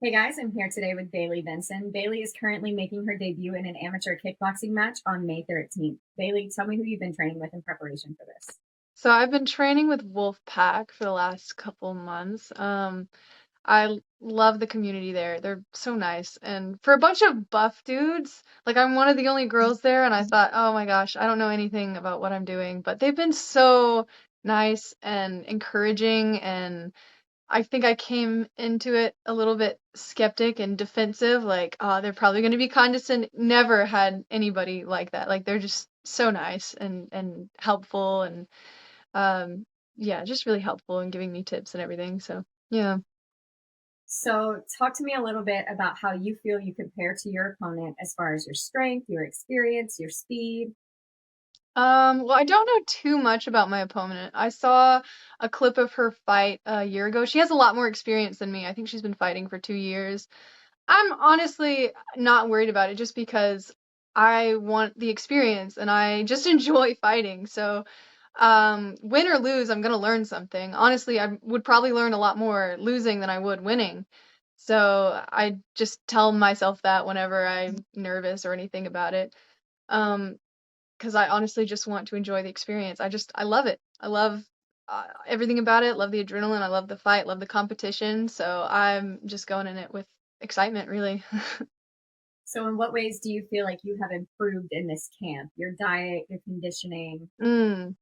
Hey guys, I'm here today with Baylie Vinson. Baylie is currently making her debut in an amateur kickboxing match on May 13th. Baylie, tell me who you've been training with in preparation for this. So I've been training with Wolfpack for the last couple months. Love the community there. They're so nice. And for a bunch of buff dudes, like I'm one of the only girls there, and I thought, oh my gosh, I don't know anything about what I'm doing, but they've been so nice and encouraging, and I think I came into it a little bit skeptic and defensive, like, oh, they're probably going to be condescending. Never had anybody like that. Like they're just so nice and helpful and um, yeah, just really helpful in giving me tips and everything. So, yeah. So, talk to me a little bit about how you feel you compare to your opponent as far as your strength, your experience, your speed. Well, I don't know too much about my opponent. I saw a clip of her fight a year ago. She has a lot more experience than me. I think she's been fighting for 2 years. I'm honestly not worried about it just because I want the experience and I just enjoy fighting. So, win or lose, I'm gonna learn something. Honestly, I would probably learn a lot more losing than I would winning. So I just tell myself that whenever I'm nervous or anything about it. Um, because I honestly just want to enjoy the experience. I love it. I love everything about it. Love the adrenaline. I love the fight. Love the competition. So I'm just going in it with excitement, really. So, in what ways do you feel like you have improved in this camp? Your diet, your conditioning? Mm.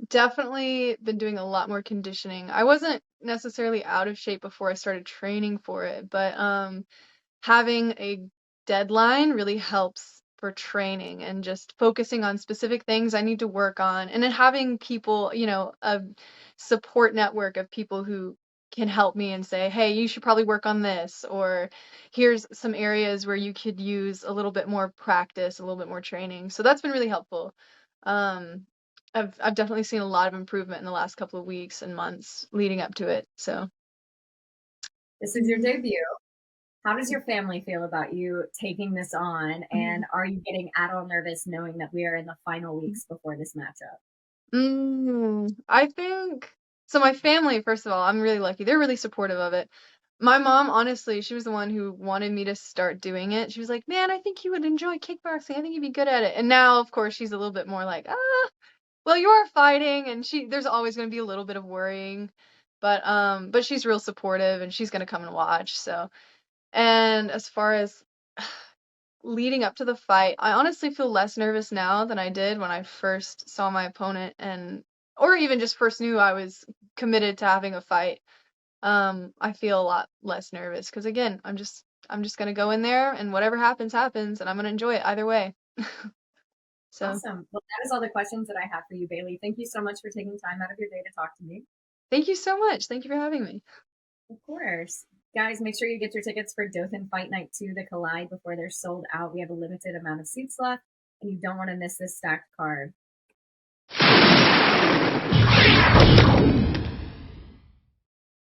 Definitely been doing a lot more conditioning. I wasn't necessarily out of shape before I started training for it, but having a deadline really helps for training and just focusing on specific things I need to work on and then having people, a support network of people who can help me and say, "Hey, you should probably work on this," or "Here's some areas where you could use a little bit more practice, a little bit more training." So that's been really helpful. Um, I've definitely seen a lot of improvement in the last couple of weeks and months leading up to it. So, This is your mhm. debut. How does your family feel about you taking this on? And are you getting at all nervous knowing that we are in the final weeks before this matchup? I think so. My family, first of all, I'm really lucky. They're really supportive of it. My mom, honestly, she was the one who wanted me to start doing it. She was like, "Man, I think you would enjoy kickboxing. I think you'd be good at it." And now, of course, she's a little bit more like, well, you are fighting, and there's always going to be a little bit of worrying, but she's real supportive, and she's going to come and watch. So, and as far as leading up to the fight, I honestly feel less nervous now than I did when I first saw my opponent and or even just first knew I was committed to having a fight. I feel a lot less nervous because again, I'm just gonna go in there and whatever happens, happens, and I'm gonna enjoy it either way. So Awesome. Well, that is all the questions that I have for you, Baylie. Thank you so much for taking time out of your day to talk to me. thank you so much. Thank you for having me. Of course. Guys, make sure you get your tickets for Dothan Fight Night 2, the Collide, before they're sold out. We have a limited amount of seats left, and you don't want to miss this stacked card.